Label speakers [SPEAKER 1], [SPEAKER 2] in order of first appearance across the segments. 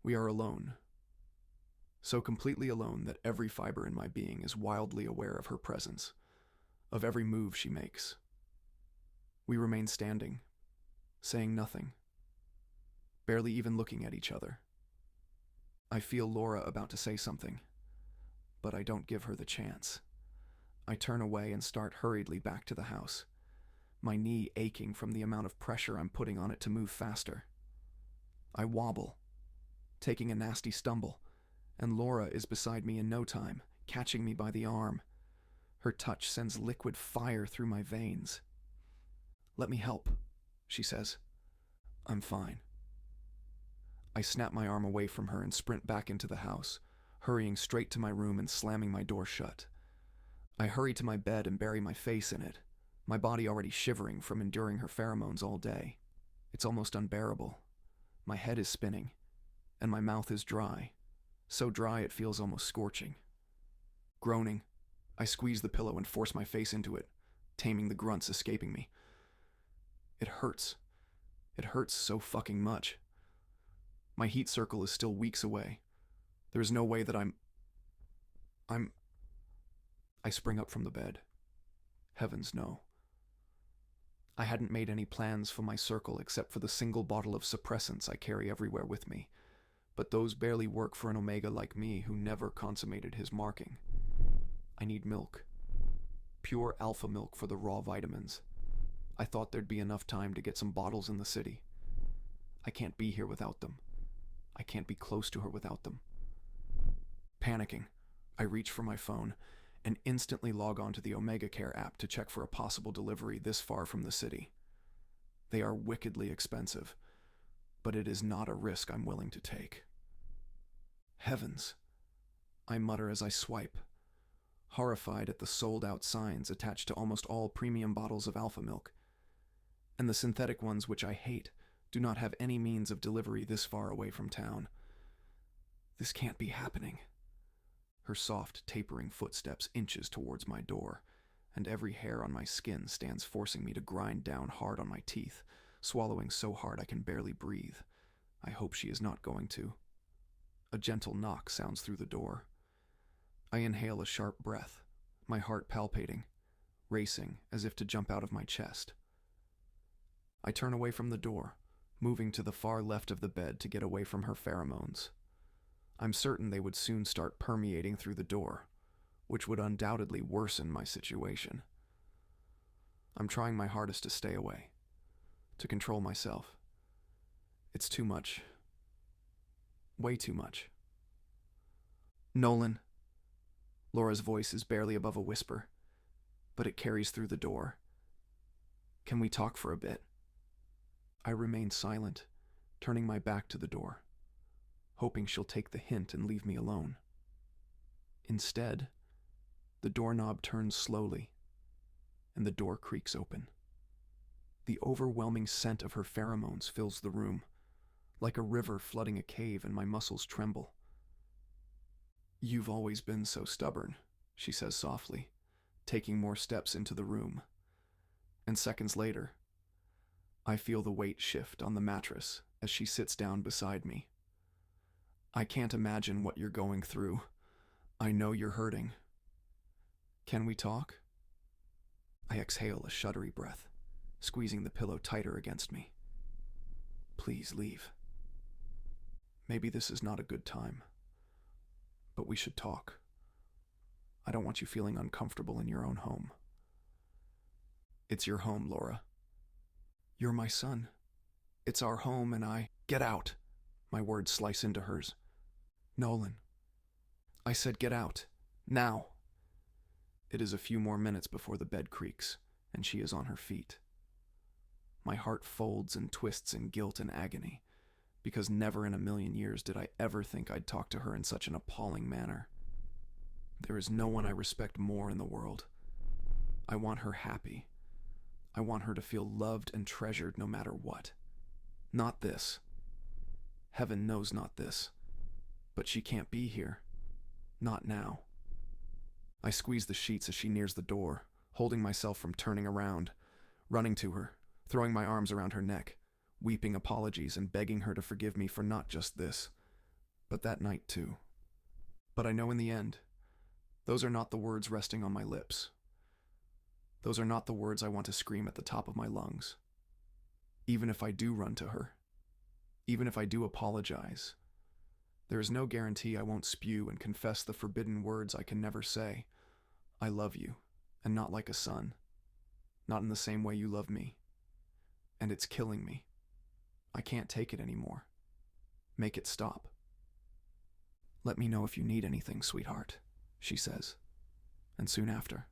[SPEAKER 1] We are alone, so completely alone that every fiber in my being is wildly aware of her presence, of every move she makes. We remain standing, saying nothing, barely even looking at each other. I feel Laura about to say something, but I don't give her the chance. I turn away and start hurriedly back to the house, my knee aching from the amount of pressure I'm putting on it to move faster. I wobble, taking a nasty stumble, and Laura is beside me in no time, catching me by the arm. Her touch sends liquid fire through my veins. "Let me help," she says. "I'm fine." I snap my arm away from her and sprint back into the house, hurrying straight to my room and slamming my door shut. I hurry to my bed and bury my face in it, my body already shivering from enduring her pheromones all day. It's almost unbearable. My head is spinning, and my mouth is dry, so dry it feels almost scorching. Groaning, I squeeze the pillow and force my face into it, taming the grunts escaping me. It hurts. It hurts so fucking much. My heat circle is still weeks away. There is no way that I spring up from the bed. Heavens, no. I hadn't made any plans for my circle except for the single bottle of suppressants I carry everywhere with me, but those barely work for an Omega like me who never consummated his marking. I need milk. Pure alpha milk for the raw vitamins. I thought there'd be enough time to get some bottles in the city. I can't be here without them. I can't be close to her without them. Panicking, I reach for my phone and instantly log on to the Omegaverse app to check for a possible delivery this far from the city. They are wickedly expensive, but it is not a risk I'm willing to take. Heavens, I mutter as I swipe, horrified at the sold-out signs attached to almost all premium bottles of alpha milk, and the synthetic ones which I hate do not have any means of delivery this far away from town. This can't be happening. Her soft, tapering footsteps inches towards my door, and every hair on my skin stands forcing me to grind down hard on my teeth, swallowing so hard I can barely breathe. I hope she is not going to. A gentle knock sounds through the door. I inhale a sharp breath, my heart palpitating, racing as if to jump out of my chest. I turn away from the door, moving to the far left of the bed to get away from her pheromones. I'm certain they would soon start permeating through the door, which would undoubtedly worsen my situation. I'm trying my hardest to stay away, to control myself. It's too much. Way too much. "Nolan." Laura's voice is barely above a whisper, but it carries through the door. "Can we talk for a bit?" I remain silent, turning my back to the door, hoping she'll take the hint and leave me alone. Instead, the doorknob turns slowly, and the door creaks open. The overwhelming scent of her pheromones fills the room, like a river flooding a cave, and my muscles tremble. "You've always been so stubborn," she says softly, taking more steps into the room. And seconds later, I feel the weight shift on the mattress as she sits down beside me. "I can't imagine what you're going through. I know you're hurting. Can we talk?" I exhale a shuddery breath, squeezing the pillow tighter against me. "Please leave. Maybe this is not a good time, but we should talk. I don't want you feeling uncomfortable in your own home." "It's your home, Laura. You're my son. It's our home, and Get out!" My words slice into hers. "Nolan." I said get out. Now. It is a few more minutes before the bed creaks, and she is on her feet. My heart folds and twists in guilt and agony, because never in a million years did I ever think I'd talk to her in such an appalling manner. There is no one I respect more in the world. I want her happy. I want her to feel loved and treasured no matter what. Not this. Heaven knows not this. But she can't be here. Not now. I squeeze the sheets as she nears the door, holding myself from turning around, running to her, throwing my arms around her neck, weeping apologies and begging her to forgive me for not just this, but that night too. But I know in the end, those are not the words resting on my lips. Those are not the words I want to scream at the top of my lungs. Even if I do run to her, even if I do apologize, there is no guarantee I won't spew and confess the forbidden words I can never say. I love you, and not like a son. Not in the same way you love me. And it's killing me. I can't take it anymore. Make it stop. Let me know if you need anything, sweetheart, she says. And soon after,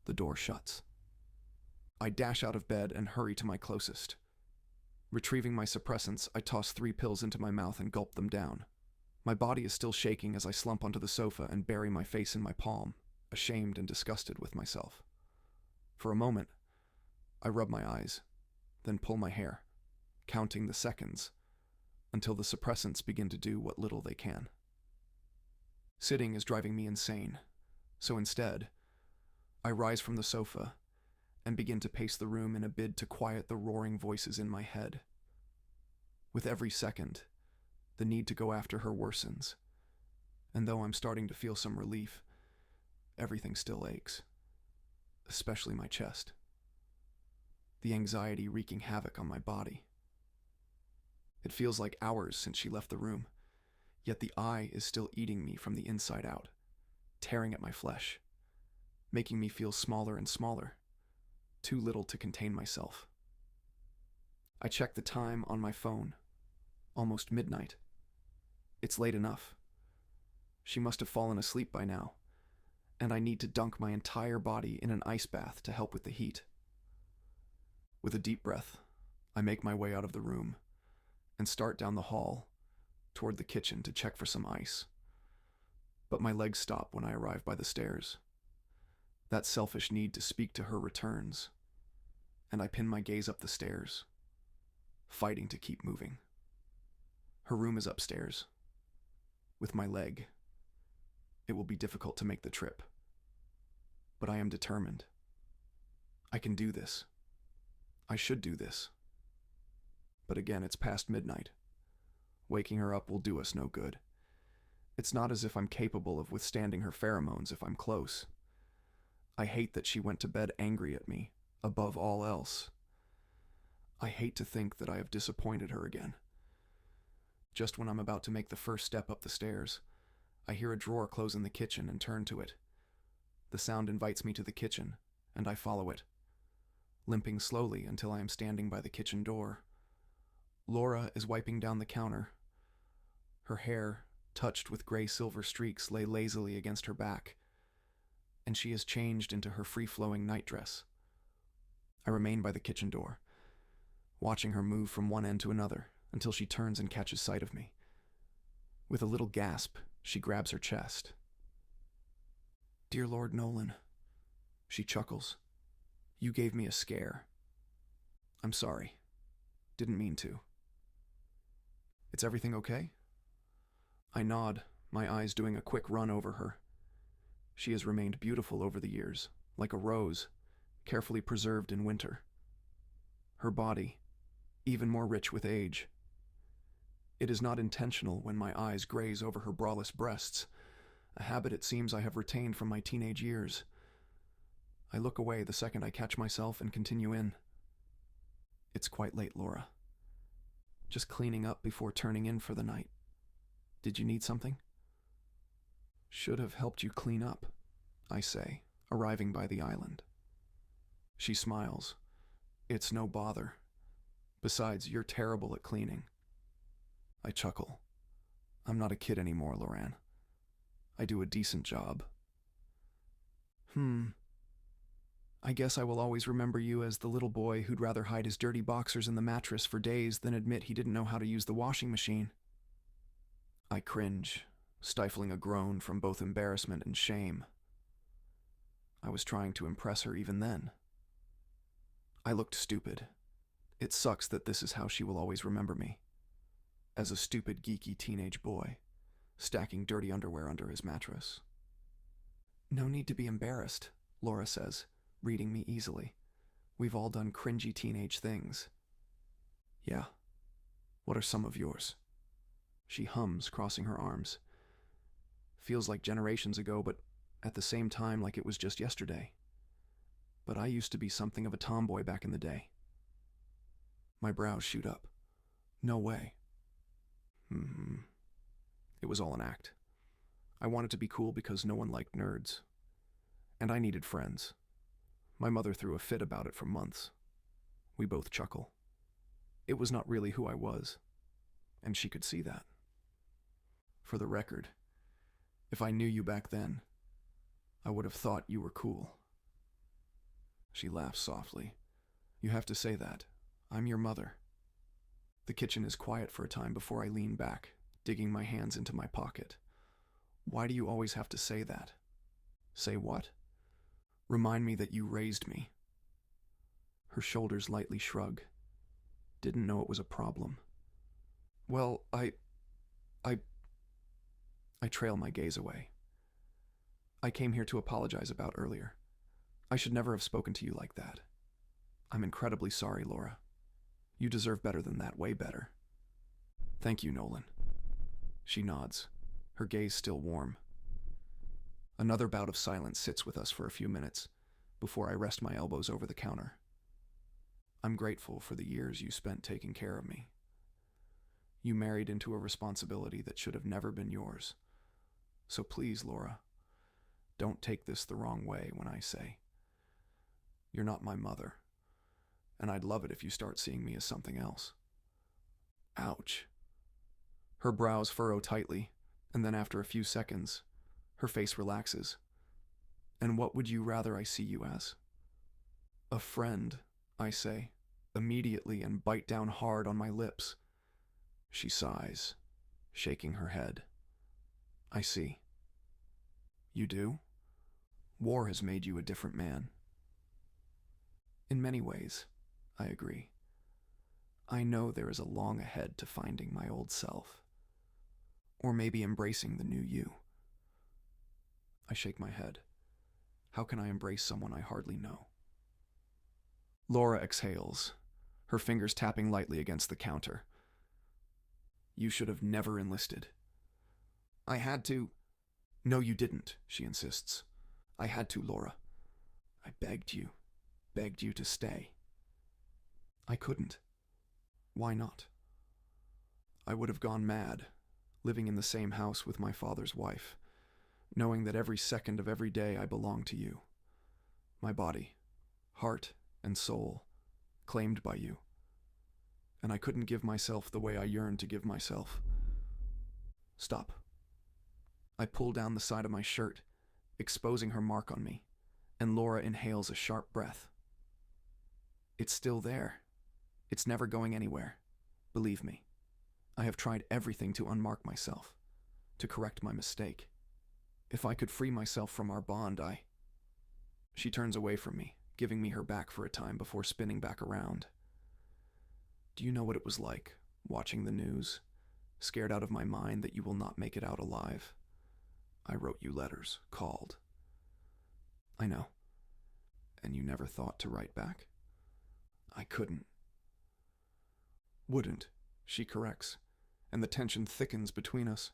[SPEAKER 1] the door shuts. I dash out of bed and hurry to my closest. Retrieving my suppressants, I toss 3 pills into my mouth and gulp them down. My body is still shaking as I slump onto the sofa and bury my face in my palm, ashamed and disgusted with myself. For a moment, I rub my eyes, then pull my hair, counting the seconds, until the suppressants begin to do what little they can. Sitting is driving me insane, so instead, I rise from the sofa and begin to pace the room in a bid to quiet the roaring voices in my head. With every second, the need to go after her worsens, and though I'm starting to feel some relief, everything still aches, especially my chest. The anxiety wreaking havoc on my body. It feels like hours since she left the room, yet the eye is still eating me from the inside out, tearing at my flesh, making me feel smaller and smaller, too little to contain myself. I check the time on my phone. Almost midnight. It's late enough. She must have fallen asleep by now, and I need to dunk my entire body in an ice bath to help with the heat. With a deep breath, I make my way out of the room and start down the hall toward the kitchen to check for some ice. But my legs stop when I arrive by the stairs. That selfish need to speak to her returns, and I pin my gaze up the stairs, fighting to keep moving. Her room is upstairs. With my leg, it will be difficult to make the trip. But I am determined. I can do this. I should do this. But again, it's past midnight. Waking her up will do us no good. It's not as if I'm capable of withstanding her pheromones if I'm close. I hate that she went to bed angry at me, above all else. I hate to think that I have disappointed her again. Just when I'm about to make the first step up the stairs, I hear a drawer close in the kitchen and turn to it. The sound invites me to the kitchen, and I follow it, limping slowly until I am standing by the kitchen door. Laura is wiping down the counter. Her hair, touched with gray-silver streaks, lay lazily against her back, and she is changed into her free-flowing nightdress. I remain by the kitchen door, watching her move from one end to another until she turns and catches sight of me. With a little gasp, she grabs her chest. "Dear Lord Nolan," she chuckles, "you gave me a scare. I'm sorry. Didn't mean to. Is everything okay?" I nod, my eyes doing a quick run over her. She has remained beautiful over the years, like a rose, carefully preserved in winter. Her body, even more rich with age. It is not intentional when my eyes graze over her braless breasts, a habit it seems I have retained from my teenage years. I look away the second I catch myself and continue in. "It's quite late, Laura. Just cleaning up before turning in for the night. Did you need something?" "Should have helped you clean up," I say, arriving by the island. She smiles. "It's no bother. Besides, you're terrible at cleaning." I chuckle. "I'm not a kid anymore, Loran. I do a decent job." I guess I will always remember you as the little boy who'd rather hide his dirty boxers in the mattress for days than admit he didn't know how to use the washing machine." I cringe, stifling a groan from both embarrassment and shame. I was trying to impress her even then. I looked stupid. It sucks that this is how she will always remember me. As a stupid, geeky teenage boy, stacking dirty underwear under his mattress. "No need to be embarrassed," Laura says, reading me easily. "We've all done cringy teenage things." "Yeah. What are some of yours?" She hums, crossing her arms. Feels like generations ago, but at the same time like it was just yesterday. But I used to be something of a tomboy back in the day. My brows shoot up. No way. It was all an act. I wanted to be cool because no one liked nerds. And I needed friends. My mother threw a fit about it for months. We both chuckle. It was not really who I was, and she could see that. For the record, if I knew you back then, I would have thought you were cool. She laughs softly. You have to say that. I'm your mother. The kitchen is quiet for a time before I lean back, digging my hands into my pocket. Why do you always have to say that? Say what? Remind me that you raised me. Her shoulders lightly shrug. Didn't know it was a problem. Well, I trail my gaze away. I came here to apologize about earlier. I should never have spoken to you like that. I'm incredibly sorry, Laura. You deserve better than that, way better. Thank you, Nolan. She nods, her gaze still warm. Another bout of silence sits with us for a few minutes before I rest my elbows over the counter. I'm grateful for the years you spent taking care of me. You married into a responsibility that should have never been yours. So please, Laura, don't take this the wrong way when I say, you're not my mother, and I'd love it if you start seeing me as something else. Ouch. Her brows furrow tightly, and then after a few seconds, her face relaxes. And what would you rather I see you as? A friend, I say, immediately, and bite down hard on my lips. She sighs, shaking her head. I see. You do? War has made you a different man. In many ways, I agree. I know there is a long ahead to finding my old self. Or maybe embracing the new you. I shake my head. How can I embrace someone I hardly know? Laura exhales, her fingers tapping lightly against the counter. You should have never enlisted. I had to. No, you didn't, she insists. I had to, Laura. I begged you to stay. I couldn't. Why not? I would have gone mad, living in the same house with my father's wife, knowing that every second of every day I belonged to you. My body, heart, and soul, claimed by you. And I couldn't give myself the way I yearned to give myself. Stop. I pull down the side of my shirt, exposing her mark on me, and Laura inhales a sharp breath. It's still there. It's never going anywhere. Believe me. I have tried everything to unmark myself, to correct my mistake. If I could free myself from our bond, She turns away from me, giving me her back for a time before spinning back around. Do you know what it was like, watching the news, scared out of my mind that you will not make it out alive? I wrote you letters, called. I know. And you never thought to write back? I couldn't. Wouldn't, she corrects, and the tension thickens between us.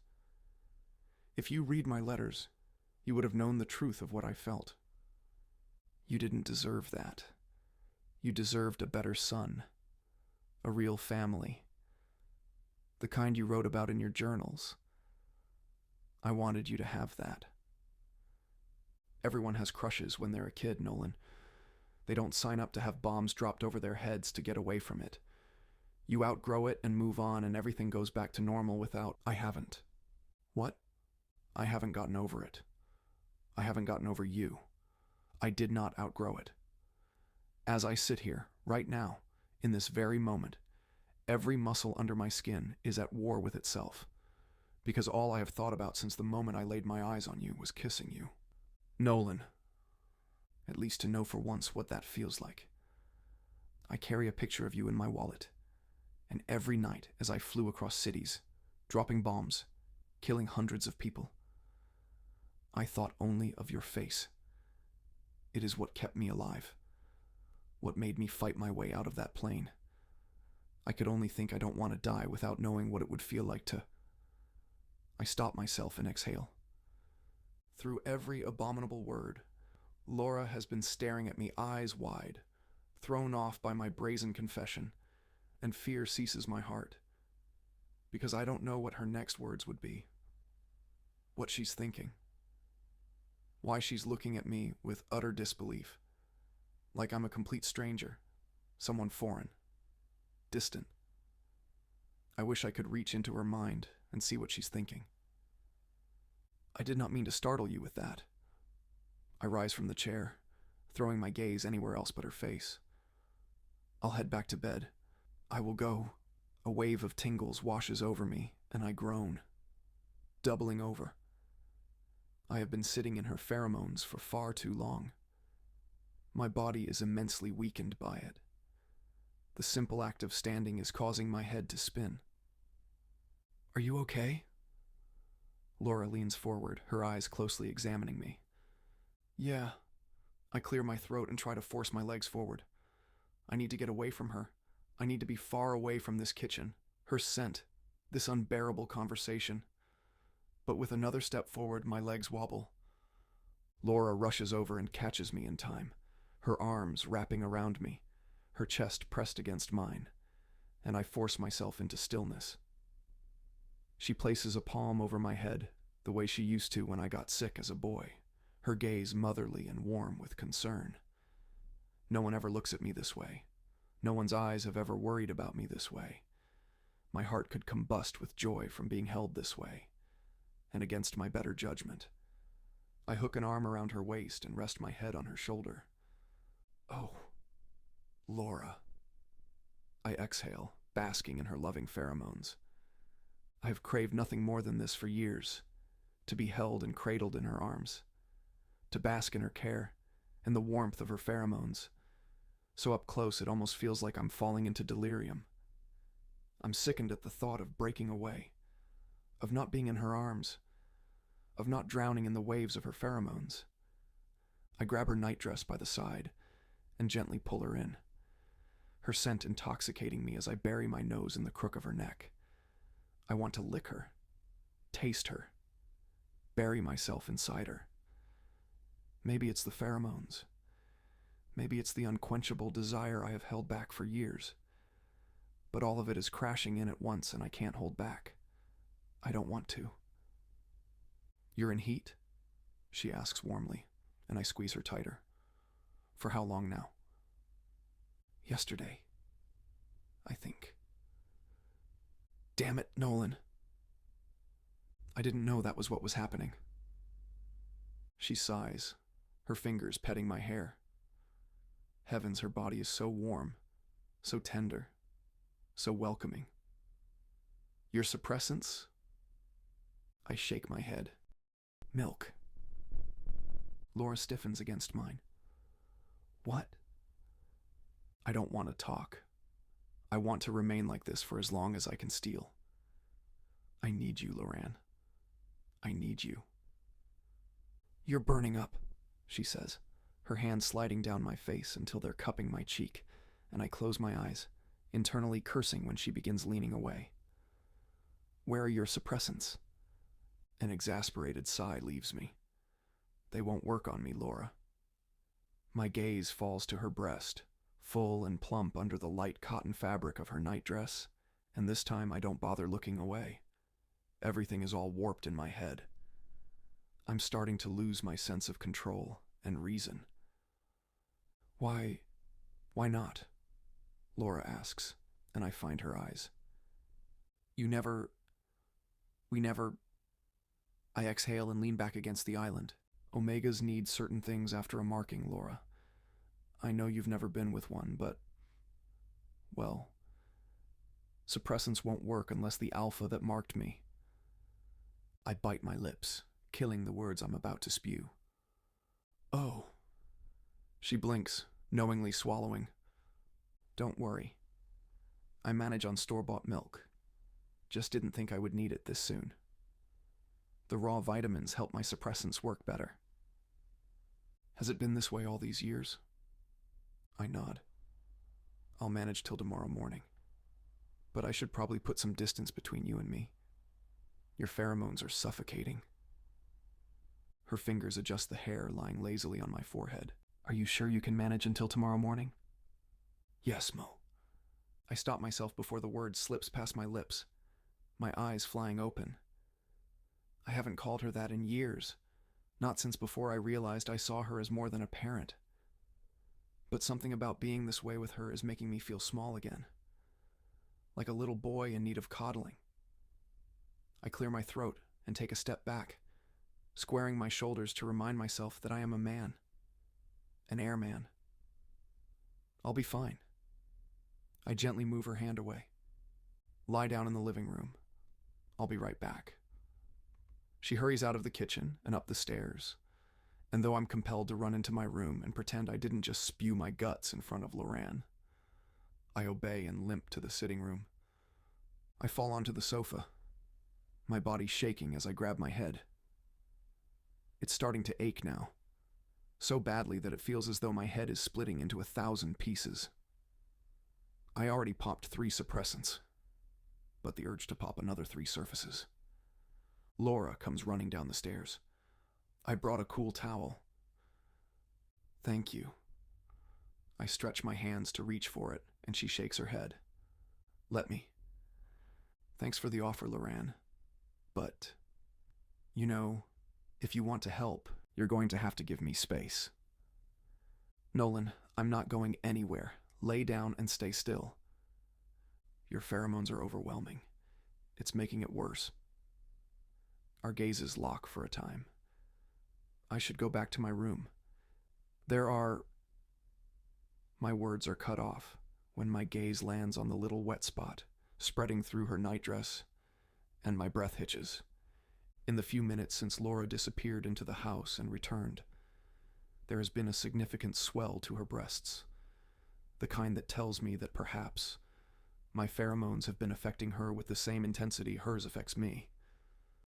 [SPEAKER 1] If you read my letters, you would have known the truth of what I felt. You didn't deserve that. You deserved a better son, a real family, the kind you wrote about in your journals. I wanted you to have that. Everyone has crushes when they're a kid, Nolan. They don't sign up to have bombs dropped over their heads to get away from it. You outgrow it and move on, and everything goes back to normal without... I haven't. What? I haven't gotten over it. I haven't gotten over you. I did not outgrow it. As I sit here, right now, in this very moment, every muscle under my skin is at war with itself, because all I have thought about since the moment I laid my eyes on you was kissing you. Nolan. At least to know for once what that feels like. I carry a picture of you in my wallet, and every night as I flew across cities, dropping bombs, killing hundreds of people, I thought only of your face. It is what kept me alive, what made me fight my way out of that plane. I could only think I don't want to die without knowing what it would feel like to... stop myself and exhale. Through every abominable word, Laura has been staring at me eyes wide, thrown off by my brazen confession, and fear seizes my heart, because I don't know what her next words would be, what she's thinking, why she's looking at me with utter disbelief, like I'm a complete stranger, someone foreign, distant. I wish I could reach into her mind and see what she's thinking. I did not mean to startle you with that. I rise from the chair, throwing my gaze anywhere else but her face. I'll head back to bed. I will go. A wave of tingles washes over me, and I groan, doubling over. I have been sitting in her pheromones for far too long. My body is immensely weakened by it. The simple act of standing is causing my head to spin. Are you okay? Laura leans forward, her eyes closely examining me. Yeah. I clear my throat and try to force my legs forward. I need to get away from her. I need to be far away from this kitchen, her scent, this unbearable conversation. But with another step forward, my legs wobble. Laura rushes over and catches me in time, her arms wrapping around me, her chest pressed against mine, and I force myself into stillness. She places a palm over my head, the way she used to when I got sick as a boy, her gaze motherly and warm with concern. No one ever looks at me this way. No one's eyes have ever worried about me this way. My heart could combust with joy from being held this way, and against my better judgment. I hook an arm around her waist and rest my head on her shoulder. Oh, Laura. I exhale, basking in her loving pheromones. I have craved nothing more than this for years, to be held and cradled in her arms, to bask in her care and the warmth of her pheromones. So up close it almost feels like I'm falling into delirium. I'm sickened at the thought of breaking away, of not being in her arms, of not drowning in the waves of her pheromones. I grab her nightdress by the side and gently pull her in, her scent intoxicating me as I bury my nose in the crook of her neck. I want to lick her, taste her, bury myself inside her. Maybe it's the pheromones. Maybe it's the unquenchable desire I have held back for years. But all of it is crashing in at once and I can't hold back. I don't want to. You're in heat? She asks warmly, and I squeeze her tighter. For how long now? Yesterday, I think. Damn it, Nolan. I didn't know that was what was happening. She sighs, her fingers petting my hair. Heavens, her body is so warm, so tender, so welcoming. Your suppressants? I shake my head. Milk. Laura stiffens against mine. What? I don't want to talk. I want to remain like this for as long as I can steal. I need you, Loran. I need you. You're burning up, she says, her hands sliding down my face until they're cupping my cheek, and I close my eyes, internally cursing when she begins leaning away. Where are your suppressants? An exasperated sigh leaves me. They won't work on me, Laura. My gaze falls to her breast, full and plump under the light cotton fabric of her nightdress, and this time I don't bother looking away. Everything is all warped in my head. I'm starting to lose my sense of control and reason. Why not? Laura asks, and I find her eyes. We never... I exhale and lean back against the island. Omegas need certain things after a marking, Laura. I know you've never been with one, but... well... suppressants won't work unless the alpha that marked me. I bite my lips, killing the words I'm about to spew. Oh. She blinks, knowingly swallowing. Don't worry. I manage on store-bought milk. Just didn't think I would need it this soon. The raw vitamins help my suppressants work better. Has it been this way all these years? I nod. I'll manage till tomorrow morning. But I should probably put some distance between you and me. Your pheromones are suffocating. Her fingers adjust the hair lying lazily on my forehead. Are you sure you can manage until tomorrow morning? Yes, Mo. I stop myself before the word slips past my lips, my eyes flying open. I haven't called her that in years, not since before I realized I saw her as more than a parent. But something about being this way with her is making me feel small again, like a little boy in need of coddling. I clear my throat and take a step back, squaring my shoulders to remind myself that I am a man, an airman. I'll be fine. I gently move her hand away. Lie down in the living room. I'll be right back. She hurries out of the kitchen and up the stairs, and though I'm compelled to run into my room and pretend I didn't just spew my guts in front of Loran, I obey and limp to the sitting room. I fall onto the sofa, my body shaking as I grab my head. It's starting to ache now, so badly that it feels as though my head is splitting into 1,000 pieces. I already popped 3 suppressants, but the urge to pop another 3 surfaces. Laura comes running down the stairs. I brought a cool towel. Thank you. I stretch my hands to reach for it, and she shakes her head. Let me. Thanks for the offer, Loran. But, you know, if you want to help, you're going to have to give me space. Nolan, I'm not going anywhere. Lay down and stay still. Your pheromones are overwhelming. It's making it worse. Our gazes lock for a time. I should go back to my room. My words are cut off when my gaze lands on the little wet spot, spreading through her nightdress, and my breath hitches. In the few minutes since Laura disappeared into the house and returned, there has been a significant swell to her breasts, the kind that tells me that perhaps my pheromones have been affecting her with the same intensity hers affects me.